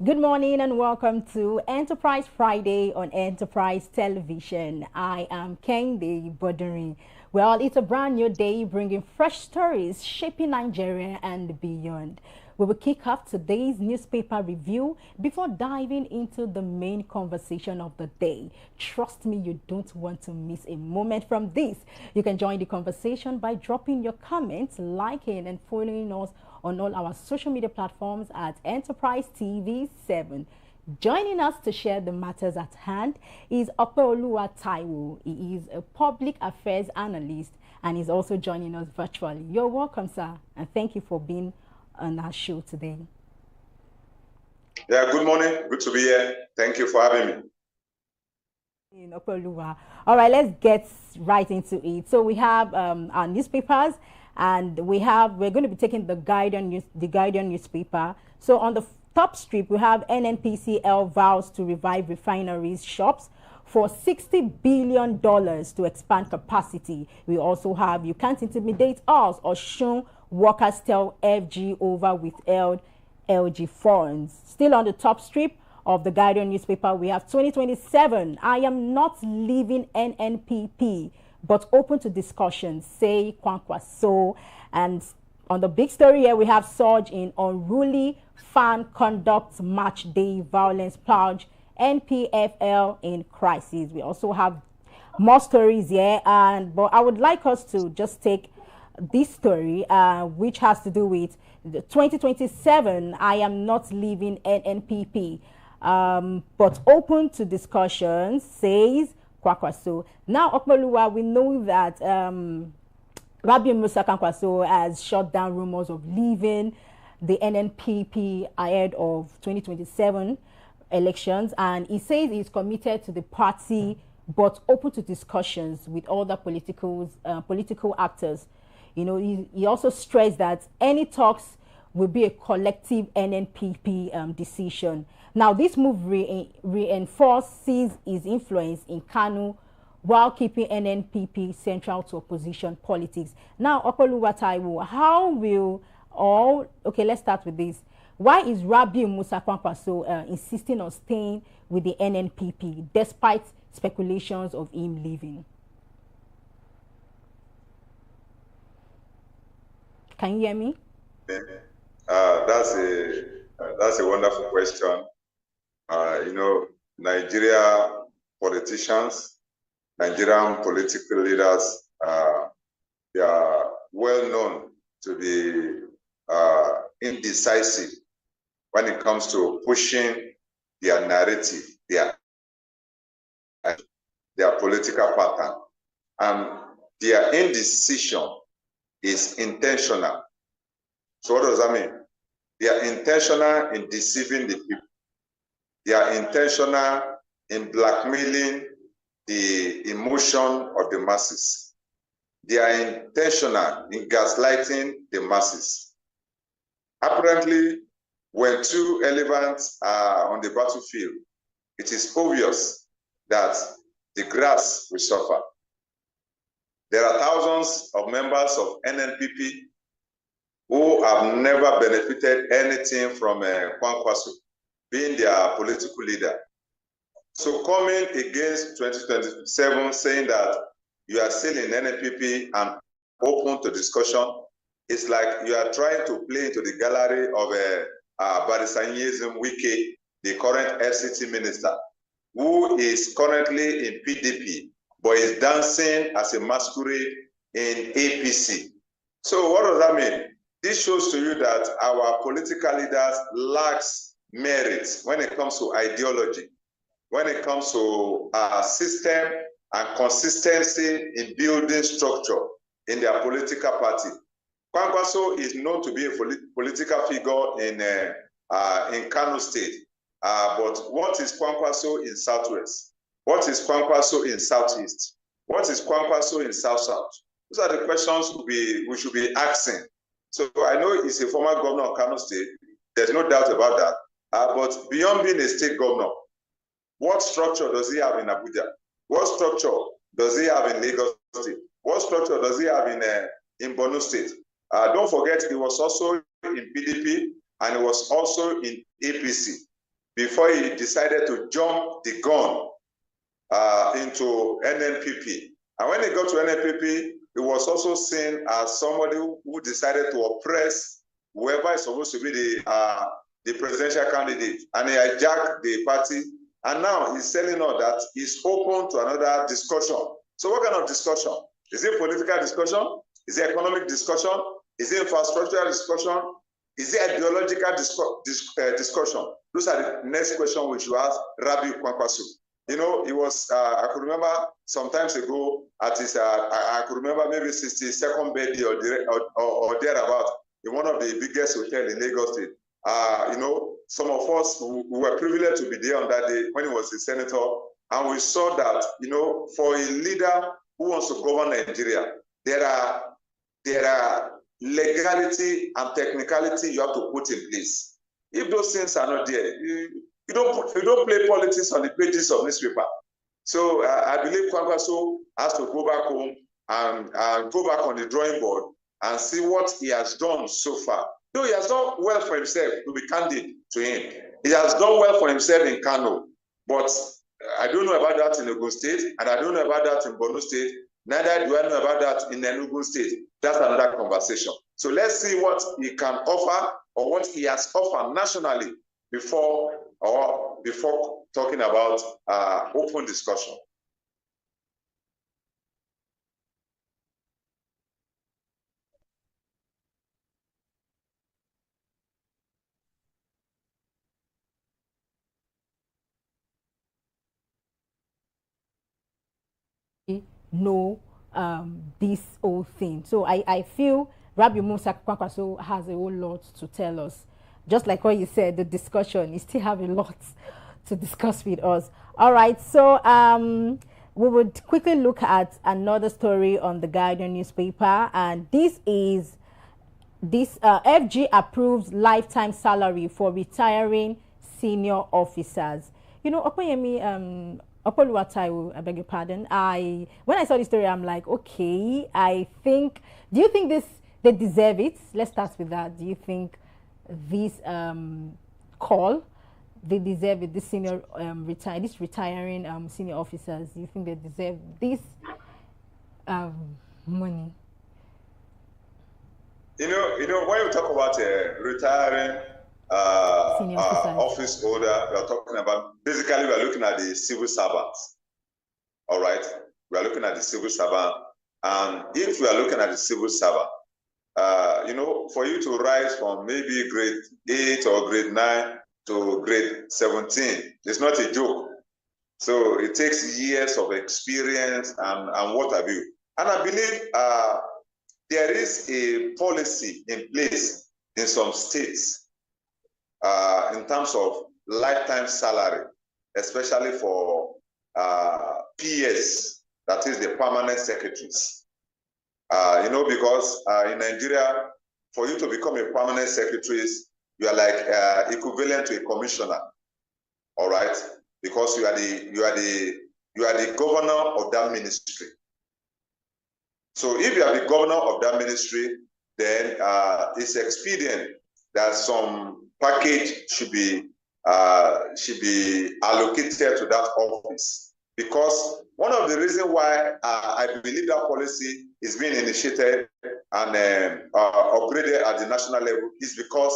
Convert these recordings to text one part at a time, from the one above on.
Good morning and welcome to Enterprise Friday on Enterprise Television. I am Kendi Boduri. Well, it's a brand new day bringing fresh stories shaping Nigeria and beyond. We will kick off today's newspaper review before diving into the main conversation of the day. Trust me, you don't want to miss a moment from this. You can join the conversation by dropping your comments, liking and following us on all our social media platforms at Enterprise TV 7. Joining us to share the matters at hand is Opeoluwa Taiwo. He is a public affairs analyst and is also joining us virtually. You're welcome, sir, and thank you for being on our show today. Yeah, good morning. Good to be here. Thank you for having me. Opeoluwa. All right, let's get right into it. So we have our newspapers, and we're going to be taking the Guardian newspaper. So on the top strip, we have NNPCL vows to revive refineries shops for $60 billion to expand capacity. We also have you can't intimidate us, or show workers tell FG over withheld LG funds. Still on the top strip of the Guardian newspaper, we have 2027. I am not leaving NNPP, but open to discussion, say Kwankwaso. And on the big story here, we have surge in unruly fan conduct match day violence purge, NPFL in crisis. We also have more stories here, but I would like us to just take this story, which has to do with the 2027. I am not leaving NNPP, but open to discussions, says Kwakwaso. Now, Okmoluwa, we know that Rabi Musa Kwankwaso has shut down rumors of leaving the NNPP ahead of 2027 elections, and he says he's committed to the party, but open to discussions with other political actors. You know, he also stressed that any talks will be a collective NNPP decision. Now, this move reinforces his influence in Kanu while keeping NNPP central to opposition politics. Now, Opeoluwa Taiwo, how will let's start with this. Why is Rabi Musa Kwankwaso insisting on staying with the NNPP despite speculations of him leaving? Can you hear me? That's a wonderful question. You know, Nigeria politicians, Nigerian political leaders, they are well known to be indecisive when it comes to pushing their narrative, their political pattern, and their indecision is intentional. So what does that mean? They are intentional in deceiving the people. They are intentional in blackmailing the emotion of the masses. They are intentional in gaslighting the masses. Apparently, when two elephants are on the battlefield, it is obvious that the grass will suffer. There are thousands of members of NNPP who have never benefited anything from Kwankwaso being their political leader. So coming against 2027, saying that you are still in NNPP and open to discussion, it's like you are trying to play into the gallery of Barisanyism Wike, the current FCT minister, who is currently in PDP, but is dancing as a masquerade in APC. So what does that mean? This shows to you that our political leaders lack merit when it comes to ideology, when it comes to system and consistency in building structure in their political party. Kwankwaso is known to be a political figure in Kano State. But what is Kwankwaso in Southwest? What is Kwankwaso in Southeast? What is Kwankwaso in South-South? Those are the questions we should be asking. So I know he's a former governor of Kano State. There's no doubt about that. But beyond being a state governor, what structure does he have in Abuja? What structure does he have in Lagos State? What structure does he have in Borno State? Don't forget, he was also in PDP and he was also in APC. before he decided to jump the gun into NNPP. And when he got to NNPP, he was also seen as somebody who decided to oppress whoever is supposed to be the presidential candidate. And he hijacked the party. And now he's telling us that he's open to another discussion. So what kind of discussion? Is it political discussion? Is it economic discussion? Is it infrastructural discussion? Is it ideological discussion? Those are the next question which you ask Rabiu Kwankwaso. You know, it was, I could remember some times ago at his, I could remember maybe 62nd birthday or thereabout in one of the biggest hotels in Lagos State. You know, some of us who were privileged to be there on that day when he was a senator, and we saw that, you know, for a leader who wants to govern Nigeria, there are legality and technicality you have to put in place. If those things are not there, you don't play politics on the pages of newspaper. So I believe Kwankwaso has to go back home and go back on the drawing board and see what he has done so far. Though he has done well for himself, to be candid to him. He has done well for himself in Kano, but I don't know about that in Ogun State, and I don't know about that in Borno State. Neither do I know about that in Enugu State. That's another conversation. So let's see what he can offer or what he has offered nationally before talking about open discussion. Know this whole thing. So I feel Rabiu Musa Kwankwaso has a whole lot to tell us. Just like what you said, the discussion, you still have a lot to discuss with us. All right, so we would quickly look at another story on the Guardian newspaper, and this is FG approves lifetime salary for retiring senior officers. You know, Okoyemi, Opoluwataiwo, I beg your pardon. When I saw this story, I'm like, okay, do you think they deserve it? Let's start with that. Do you think this call, they deserve it, this senior retiring senior officers, do you think they deserve this money? You know, when you talk about retiring office holder, we are talking about, basically we are looking at the civil servants. All right, we are looking at the civil servant, and if we are looking at the civil servant, you know, for you to rise from maybe grade 8 or grade 9 to grade 17, it's not a joke. So it takes years of experience and what have you. And I believe there is a policy in place in some states in terms of lifetime salary, especially for PS, that is the permanent secretaries. You know, because in Nigeria, for you to become a permanent secretary, you are like equivalent to a commissioner. All right, because you are the governor of that ministry. So if you are the governor of that ministry, then it's expedient that some package should be allocated to that office. Because one of the reasons why I believe that policy is being initiated and upgraded at the national level is because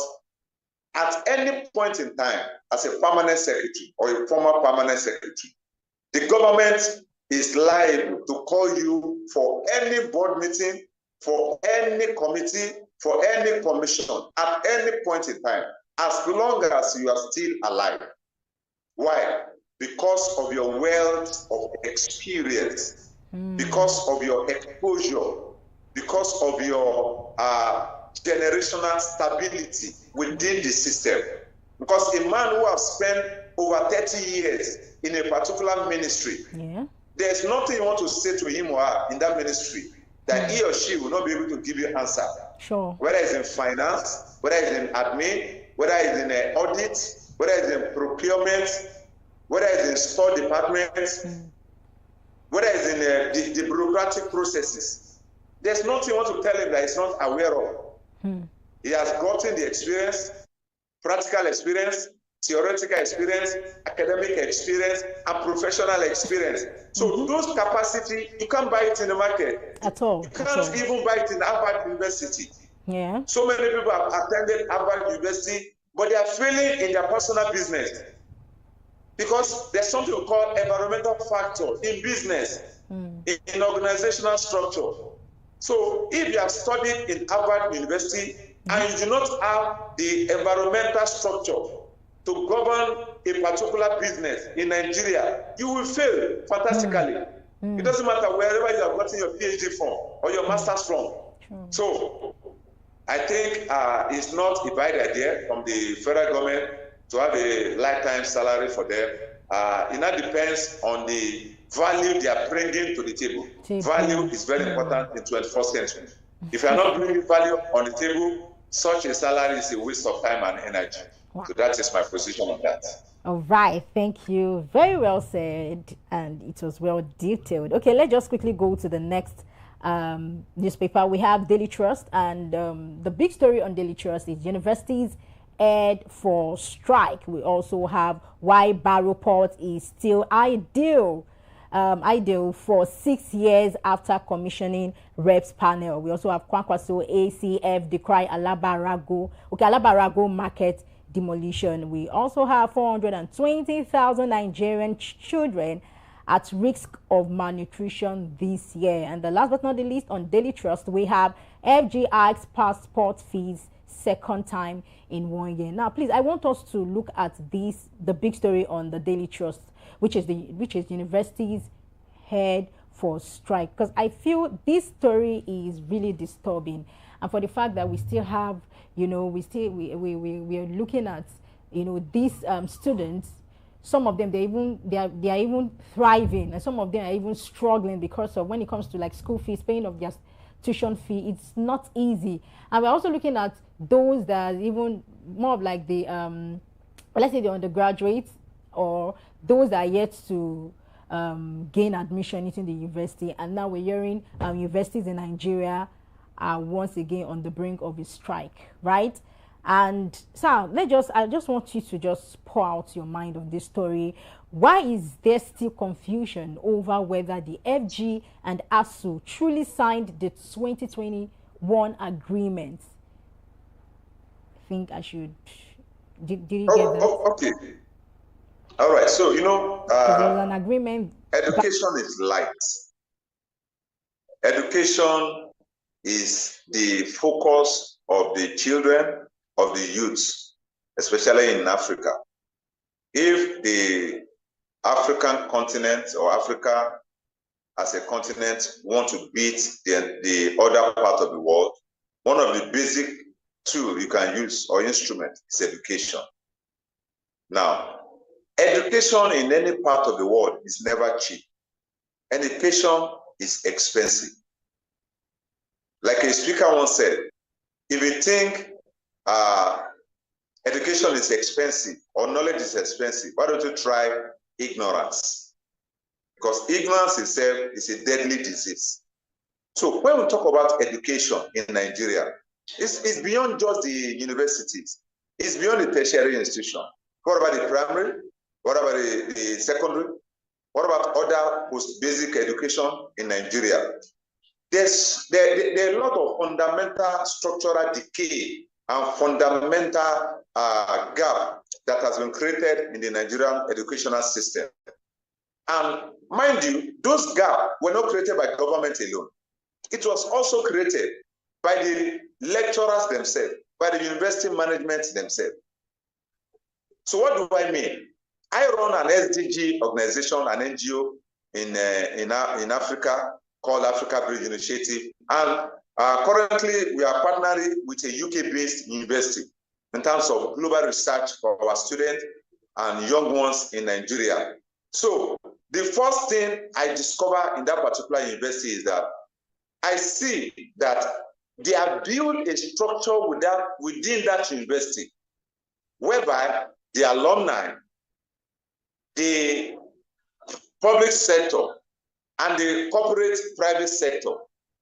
at any point in time, as a permanent secretary or a former permanent secretary, the government is liable to call you for any board meeting, for any committee, for any commission, at any point in time, as long as you are still alive. Why? Because of your wealth of experience, because of your exposure, because of your generational stability within the system. Because a man who has spent over 30 years in a particular ministry, there's nothing you want to say to him or her in that ministry that he or she will not be able to give you answer. Sure. Whether it's in finance, whether it's in admin, whether it's in audit, whether it's in procurement, whether it's in store departments, whether it's in the bureaucratic processes. There's nothing you want to tell him that he's not aware of. He has gotten the experience, practical experience, theoretical experience, academic experience, and professional experience. So those capacity, you can't buy it in the market. At all. You can't even buy it in Harvard University. Yeah. So many people have attended Harvard University, but they are failing in their personal business. Because there's something we call environmental factor in business, in organizational structure. So if you have studied in Harvard University and you do not have the environmental structure to govern a particular business in Nigeria, you will fail fantastically. It doesn't matter wherever you have gotten your PhD from or your master's from. So I think it's not a bad idea from the federal government to have a lifetime salary for them. It now depends on the value they are bringing to the table. Value is very important in 21st century. If you are not bringing value on the table, such a salary is a waste of time and energy. Wow. So that is my position on that. All right, thank you. Very well said, and it was well detailed. Okay, let's just quickly go to the next newspaper. We have Daily Trust, and the big story on Daily Trust is universities head for strike. We also have why Barrow Port is still ideal for 6 years after commissioning reps panel. We also have Kwankwaso ACF decry Alabarago market demolition. We also have 420,000 Nigerian children at risk of malnutrition this year. And the last but not the least, on Daily Trust, we have FGI's passport fees second time in 1 year. Now, please, I want us to look at this, the big story on the Daily Trust, which is universities head for strike, because I feel this story is really disturbing, and for the fact that we still have, we are looking at, these students. Some of them they are even thriving, and some of them are even struggling because of when it comes to like school fees, paying of their tuition fee. It's not easy, and we're also looking at those that are even more of like the let's say the undergraduates or those that are yet to gain admission into the university. And now we're hearing universities in Nigeria are once again on the brink of a strike, right? And so I just want you to just pour out your mind on this story. Why is there still confusion over whether the FG and ASU truly signed the 2021 agreement? I think I should. Did you get that? Okay. All right. So there's an agreement. Education is light. Education is the focus of the children, of the youths, especially in Africa. If the African continent or Africa as a continent want to beat the other part of the world, one of the basic tools you can use or instrument is education. Now, education in any part of the world is never cheap. Education is expensive. Like a speaker once said, if you think education is expensive or knowledge is expensive, why don't you try ignorance? Because ignorance itself is a deadly disease. So when we talk about education in Nigeria, it's beyond just the universities. It's beyond the tertiary institution. What about the primary? What about the secondary? What about other post-basic education in Nigeria? There are a lot of fundamental structural decay and fundamental gap that has been created in the Nigerian educational system. And mind you, those gaps were not created by government alone. It was also created by the lecturers themselves, by the university management themselves. So what do I mean? I run an SDG organization, an NGO in Africa called Africa Bridge Initiative. And currently we are partnering with a UK-based university in terms of global research for our students and young ones in Nigeria. So the first thing I discover in that particular university is that I see that they have built a structure within that university whereby the alumni, the public sector, and the corporate private sector,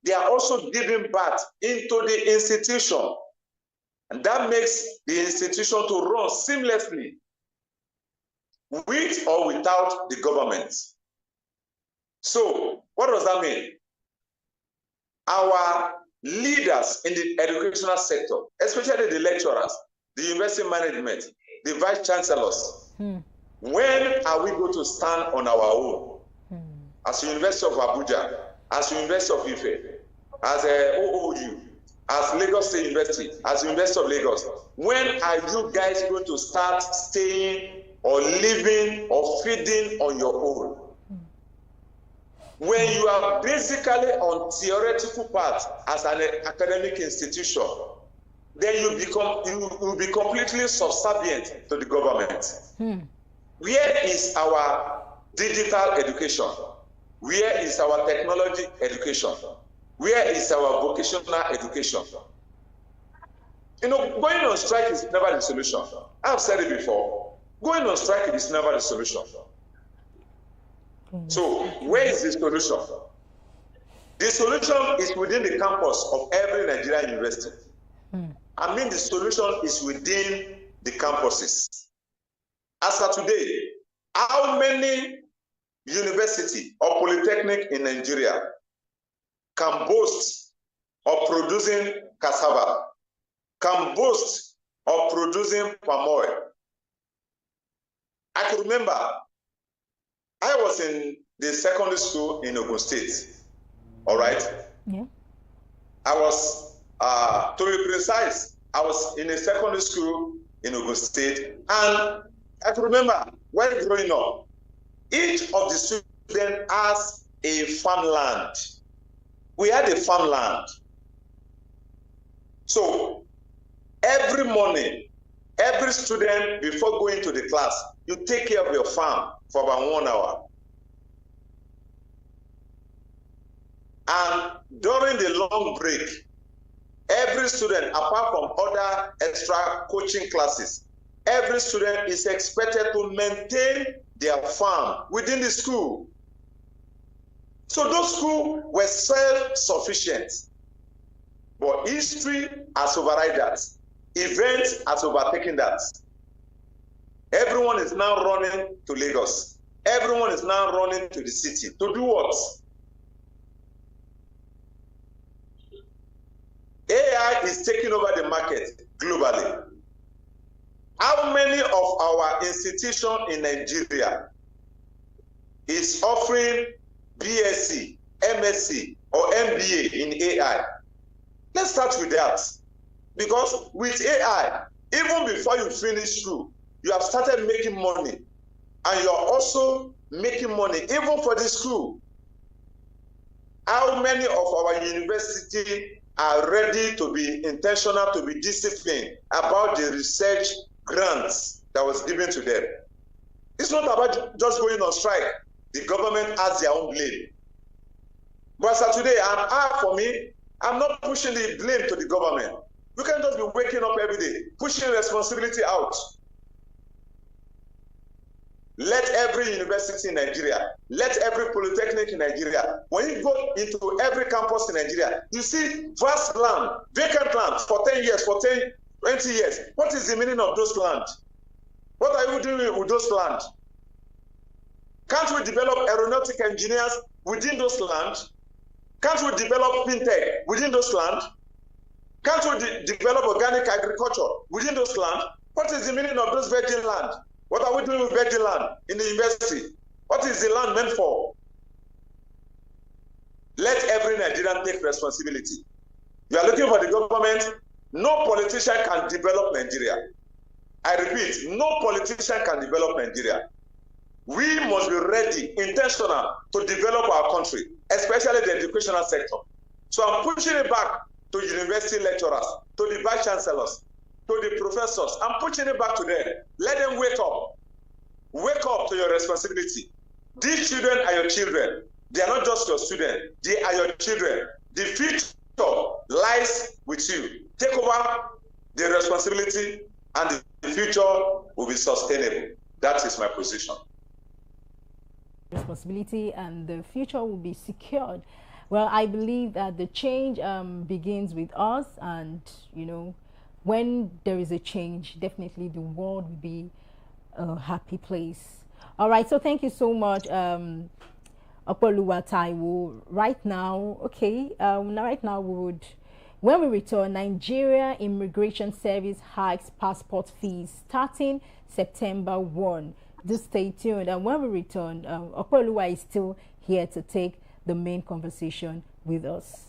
they are also giving back into the institution. And that makes the institution to run seamlessly. with or without the government. So what does that mean? Our leaders in the educational sector, especially the lecturers, the university management, the vice chancellors, when are we going to stand on our own? As the University of Abuja, as the University of Ife, as OOU, as Lagos State University, as the University of Lagos, when are you guys going to start staying or living or feeding on your own? When you are basically on theoretical part as an academic institution, then you will be completely subservient to the government. Where is our digital education? Where is our technology education? Where is our vocational education? You know, going on strike is never the solution. I've said it before. Going on strike is never the solution. So, where is the solution? The solution is within the campus of every Nigerian university. I mean, the solution is within the campuses. As of today, how many university or polytechnic in Nigeria can boast of producing cassava, can boast of producing palm oil? I could remember I was in the secondary school in Ogun State, all right? Yeah. I was, to be precise, I was in a secondary school in Ogun State, and I can remember when growing up, each of the students has a farmland. We had a farmland. So every morning, every student, before going to the class, you take care of your farm for about 1 hour. And during the long break, every student, apart from other extra coaching classes, every student is expected to maintain their farm within the school. So those schools were self-sufficient. But history has overridden that. Events has overtaken that. Everyone is now running to Lagos. Everyone is now running to the city. To do what? AI is taking over the market globally. How many of our institutions in Nigeria is offering BSc, MSc, or MBA in AI? Let's start with that. Because with AI, even before you finish school, you have started making money. And you're also making money even for the school. How many of our universities are ready to be intentional, to be disciplined about the research grants that was given to them? It's not about just going on strike. The government has their own blame. But as today, for me, I'm not pushing the blame to the government. You can't just be waking up every day, pushing responsibility out. Let every university in Nigeria, let every polytechnic in Nigeria, when you go into every campus in Nigeria, you see vast land, vacant land for 10 years, for 10, 20 years. What is the meaning of those land? What are you doing with those land? Can't we develop aeronautic engineers within those land? Can't we develop fintech within those land? Can't we develop organic agriculture within those land? What is the meaning of those virgin land? What are we doing with virgin land in the university? What is the land meant for? Let every Nigerian take responsibility. You are looking for the government. No politician can develop Nigeria. I repeat, no politician can develop Nigeria. We must be ready, intentional, to develop our country, especially the educational sector. So I'm pushing it back to university lecturers, to the vice chancellors, to the professors. I'm pushing it back to them. Let them wake up. Wake up to your responsibility. These children are your children. They are not just your students. They are your children. The future lies with you. Take over the responsibility and the future will be sustainable. That is my position. Responsibility and the future will be secured. Well, I believe that the change begins with us, and you know, when there is a change, definitely the world will be a happy place. All right, so thank you so much, Opoluwa Taiwo. Right now, okay, right now we would, when we return, Nigeria Immigration Service hikes passport fees starting September 1. Do stay tuned. And when we return, Opoluwa is still here to take the main conversation with us.